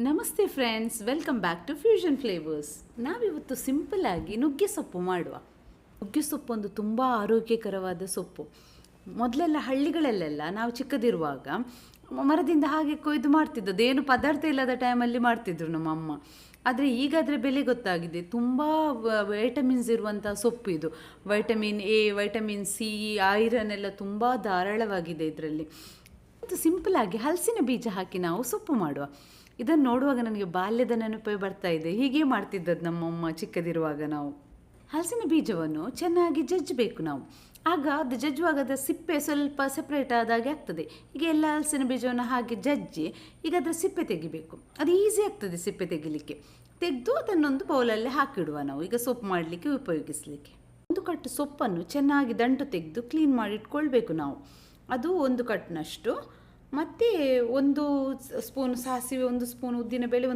ನಮಸ್ತೆ friends, welcome back to Fusion Flavours. ನಾವಿವತ್ತು ಸಿಂಪಲ್ಲಾಗಿ ನುಗ್ಗೆ ಸೊಪ್ಪು ಮಾಡುವ. ನುಗ್ಗೆ ಸೊಪ್ಪು ಒಂದು ತುಂಬ ಆರೋಗ್ಯಕರವಾದ ಸೊಪ್ಪು. ಮೊದಲೆಲ್ಲ ಹಳ್ಳಿಗಳಲ್ಲೆಲ್ಲ ನಾವು ಚಿಕ್ಕದಿರುವಾಗ ಮರದಿಂದ ಹಾಗೆ ಕೊಯ್ದು ಮಾಡ್ತಿದ್ದದ್ದು, ಏನು ಪದಾರ್ಥ ಇಲ್ಲದ ಟೈಮಲ್ಲಿ ಮಾಡ್ತಿದ್ರು ನಮ್ಮಮ್ಮ. ಆದರೆ ಈಗಾದರೆ ಬೆಲೆ ಗೊತ್ತಾಗಿದೆ. ತುಂಬ ವೈಟಮಿನ್ಸ್ ಇರುವಂಥ ಸೊಪ್ಪು ಇದು. Vitamin A, vitamin C, iron ಎಲ್ಲ ತುಂಬ ಧಾರಾಳವಾಗಿದೆ ಇದರಲ್ಲಿ. ಮತ್ತು ಸಿಂಪಲ್ಲಾಗಿ ಹಲಸಿನ ಬೀಜ ಹಾಕಿ ನಾವು ಸೊಪ್ಪು ಮಾಡುವ. ಇದನ್ನು ನೋಡುವಾಗ ನನಗೆ ಬಾಲ್ಯದ ನೆನಪೇ ಬರ್ತಾ ಇದೆ. ಹೀಗೆ ಮಾಡ್ತಿದ್ದದ್ದು ನಮ್ಮಮ್ಮ ಚಿಕ್ಕದಿರುವಾಗ. ನಾವು ಹಲಸಿನ ಬೀಜವನ್ನು ಚೆನ್ನಾಗಿ ಜಜ್ಜಬೇಕು ನಾವು. ಆಗ ಅದು ಜಜ್ಜುವಾಗ ಅದರ ಸಿಪ್ಪೆ ಸ್ವಲ್ಪ ಸೆಪ್ರೇಟ್ ಆದಾಗೆ ಆಗ್ತದೆ. ಈಗ ಎಲ್ಲ ಹಲಸಿನ ಬೀಜವನ್ನು ಹಾಗೆ ಜಜ್ಜಿ ಈಗ ಅದರ ಸಿಪ್ಪೆ ತೆಗಿಬೇಕು. ಅದು ಈಸಿ ಆಗ್ತದೆ ಸಿಪ್ಪೆ ತೆಗಿಲಿಕ್ಕೆ. ತೆಗೆದು ಅದನ್ನೊಂದು ಬೌಲಲ್ಲಿ ಹಾಕಿಡುವ ನಾವು, ಈಗ ಸೊಪ್ಪು ಮಾಡಲಿಕ್ಕೆ ಉಪಯೋಗಿಸಲಿಕ್ಕೆ. ಒಂದು ಕಟ್ಟು ಸೊಪ್ಪನ್ನು ಚೆನ್ನಾಗಿ ದಂಟು ತೆಗೆದು ಕ್ಲೀನ್ ಮಾಡಿ ಇಟ್ಕೊಳ್ಬೇಕು ನಾವು. ಅದು ಒಂದು ಕಟ್ನಷ್ಟು. ಮತ್ತು ಒಂದು ಸ್ಪೂನ್ ಸಾಸಿವೆ, ಒಂದು ಸ್ಪೂನ್ ಉದ್ದಿನಬೇಳೆ,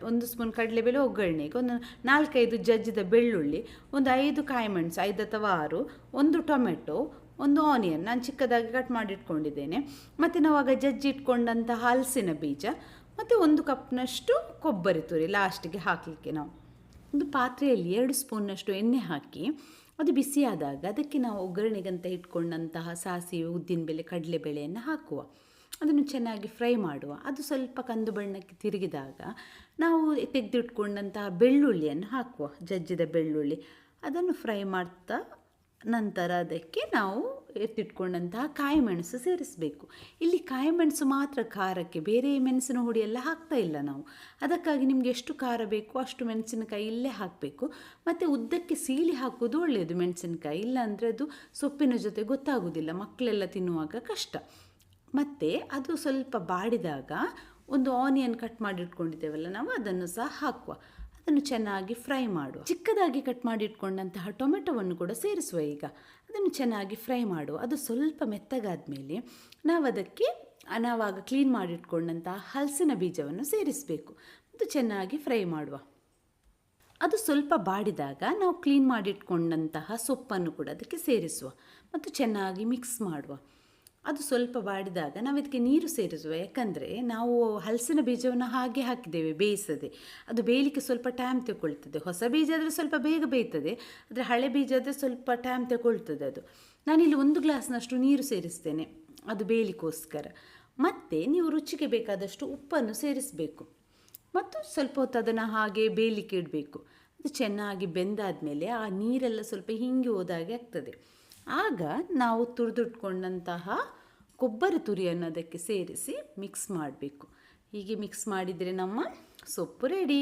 ಒಂದು ಸ್ಪೂನ್ ಕಡಲೆಬೇಳೆ ಒಗ್ಗರಣೆಗೆ, ಒಂದು 4-5 ಜಜ್ಜಿದ ಬೆಳ್ಳುಳ್ಳಿ, ಒಂದು 5 ಕಾಯಿಮೆಣಸು, 5 ಅಥವಾ 6, ಒಂದು ಟೊಮೆಟೊ, ಒಂದು ಆನಿಯನ್ ನಾನು ಚಿಕ್ಕದಾಗಿ ಕಟ್ ಮಾಡಿ ಇಟ್ಕೊಂಡಿದ್ದೇನೆ. ಮತ್ತು ನಾವು ಆಗ ಜಜ್ಜಿ ಇಟ್ಕೊಂಡಂಥ ಹಲಸಿನ ಬೀಜ, ಮತ್ತು 1 ಕಪ್ನಷ್ಟು ಕೊಬ್ಬರಿ ತುರಿ ಲಾಸ್ಟಿಗೆ ಹಾಕಲಿಕ್ಕೆ. ನಾವು ಒಂದು ಪಾತ್ರೆಯಲ್ಲಿ 2 ಸ್ಪೂನ್ನಷ್ಟು ಎಣ್ಣೆ ಹಾಕಿ ಅದು ಬಿಸಿಯಾದಾಗ ಅದಕ್ಕೆ ನಾವು ಒಗ್ಗರಣೆಗಂತ ಇಟ್ಕೊಂಡಂತಹ ಸಾಸಿವೆ, ಉದ್ದಿನಬೇಳೆ, ಕಡಲೆಬೇಳೆಯನ್ನು ಹಾಕುವ. ಅದನ್ನು ಚೆನ್ನಾಗಿ ಫ್ರೈ ಮಾಡುವ. ಅದು ಸ್ವಲ್ಪ ಕಂದು ಬಣ್ಣಕ್ಕೆ ತಿರುಗಿದಾಗ ನಾವು ತೆಗೆದಿಟ್ಕೊಂಡಂತಹ ಬೆಳ್ಳುಳ್ಳಿಯನ್ನು ಹಾಕುವ, ಜಜ್ಜಿದ ಬೆಳ್ಳುಳ್ಳಿ. ಅದನ್ನು ಫ್ರೈ ಮಾಡ್ತಾ ನಂತರ ಅದಕ್ಕೆ ನಾವು ಎತ್ತಿಟ್ಕೊಂಡಂತಹ ಕಾಯಿಮೆಣಸು ಸೇರಿಸಬೇಕು. ಇಲ್ಲಿ ಕಾಯಿಮೆಣಸು ಮಾತ್ರ ಖಾರಕ್ಕೆ, ಬೇರೆ ಮೆಣಸಿನ ಹುಡಿ ಎಲ್ಲ ಹಾಕ್ತಾ ಇಲ್ಲ ನಾವು. ಅದಕ್ಕಾಗಿ ನಿಮಗೆ ಎಷ್ಟು ಖಾರ ಬೇಕು ಅಷ್ಟು ಮೆಣಸಿನಕಾಯಿ ಇಲ್ಲೇ ಹಾಕಬೇಕು. ಮತ್ತು ಉದ್ದಕ್ಕೆ ಸೀಳಿ ಹಾಕೋದು ಒಳ್ಳೆಯದು ಮೆಣಸಿನಕಾಯಿ, ಇಲ್ಲಾಂದರೆ ಅದು ಸೊಪ್ಪಿನ ಜೊತೆ ಗೊತ್ತಾಗೋದಿಲ್ಲ, ಮಕ್ಕಳೆಲ್ಲ ತಿನ್ನುವಾಗ ಕಷ್ಟ. ಮತ್ತು ಅದು ಸ್ವಲ್ಪ ಬಾಡಿದಾಗ ಒಂದು ಆನಿಯನ್ ಕಟ್ ಮಾಡಿಟ್ಕೊಂಡಿದ್ದೇವಲ್ಲ ನಾವು, ಅದನ್ನು ಸಹ ಹಾಕುವ. ಅದನ್ನು ಚೆನ್ನಾಗಿ ಫ್ರೈ ಮಾಡುವ. ಚಿಕ್ಕದಾಗಿ ಕಟ್ ಮಾಡಿಟ್ಕೊಂಡಂತಹ ಟೊಮೆಟೊವನ್ನು ಕೂಡ ಸೇರಿಸುವ. ಈಗ ಅದನ್ನು ಚೆನ್ನಾಗಿ ಫ್ರೈ ಮಾಡುವ. ಅದು ಸ್ವಲ್ಪ ಮೆತ್ತಗಾದ ಮೇಲೆ ನಾವಾಗ ಕ್ಲೀನ್ ಮಾಡಿಟ್ಕೊಂಡಂತಹ ಹಲಸಿನ ಬೀಜವನ್ನು ಸೇರಿಸಬೇಕು. ಅದು ಚೆನ್ನಾಗಿ ಫ್ರೈ ಮಾಡುವ. ಅದು ಸ್ವಲ್ಪ ಬಾಡಿದಾಗ ನಾವು ಕ್ಲೀನ್ ಮಾಡಿಟ್ಕೊಂಡಂತಹ ಸೊಪ್ಪನ್ನು ಕೂಡ ಅದಕ್ಕೆ ಸೇರಿಸುವ ಮತ್ತು ಚೆನ್ನಾಗಿ ಮಿಕ್ಸ್ ಮಾಡುವ. ಅದು ಸ್ವಲ್ಪ ಬಾಡಿದಾಗ ನಾವು ಇದಕ್ಕೆ ನೀರು ಸೇರಿಸುವ. ಯಾಕಂದರೆ ನಾವು ಹಲಸಿನ ಬೀಜವನ್ನು ಹಾಗೆ ಹಾಕಿದ್ದೇವೆ ಬೇಯಿಸದೆ. ಅದು ಬೇಯಲಿಕ್ಕೆ ಸ್ವಲ್ಪ ಟೈಮ್ ತಗೊಳ್ತದೆ. ಹೊಸ ಬೀಜ ಆದರೆ ಸ್ವಲ್ಪ ಬೇಗ ಬೇಯ್ತದೆ, ಆದರೆ ಹಳೆ ಬೀಜ ಆದರೆ ಸ್ವಲ್ಪ ಟೈಮ್ ತಗೊಳ್ತದೆ. ಅದು ನಾನಿಲ್ಲಿ 1 ಗ್ಲಾಸ್ನಷ್ಟು ನೀರು ಸೇರಿಸ್ತೇನೆ ಅದು ಬೇಯಲಿಕ್ಕೋಸ್ಕರ. ಮತ್ತು ನೀವು ರುಚಿಗೆ ಬೇಕಾದಷ್ಟು ಉಪ್ಪನ್ನು ಸೇರಿಸಬೇಕು. ಮತ್ತು ಸ್ವಲ್ಪ ಹೊತ್ತು ಅದನ್ನು ಹಾಗೆ ಬೇಯಲಿಕ್ಕೆ ಇಡಬೇಕು. ಅದು ಚೆನ್ನಾಗಿ ಬೆಂದಾದ ಮೇಲೆ ಆ ನೀರೆಲ್ಲ ಸ್ವಲ್ಪ ಹಿಂಗಿ ಹೋದಾಗೆ ಆಗ್ತದೆ. ಆಗ ನಾವು ತುರಿದಿಟ್ಕೊಂಡಂತಹ ಕೊಬ್ಬರಿ ತುರಿಯನ್ನು ಅದಕ್ಕೆ ಸೇರಿಸಿ ಮಿಕ್ಸ್ ಮಾಡಬೇಕು. ಹೀಗೆ ಮಿಕ್ಸ್ ಮಾಡಿದರೆ ನಮ್ಮ ಸೊಪ್ಪು ರೆಡಿ.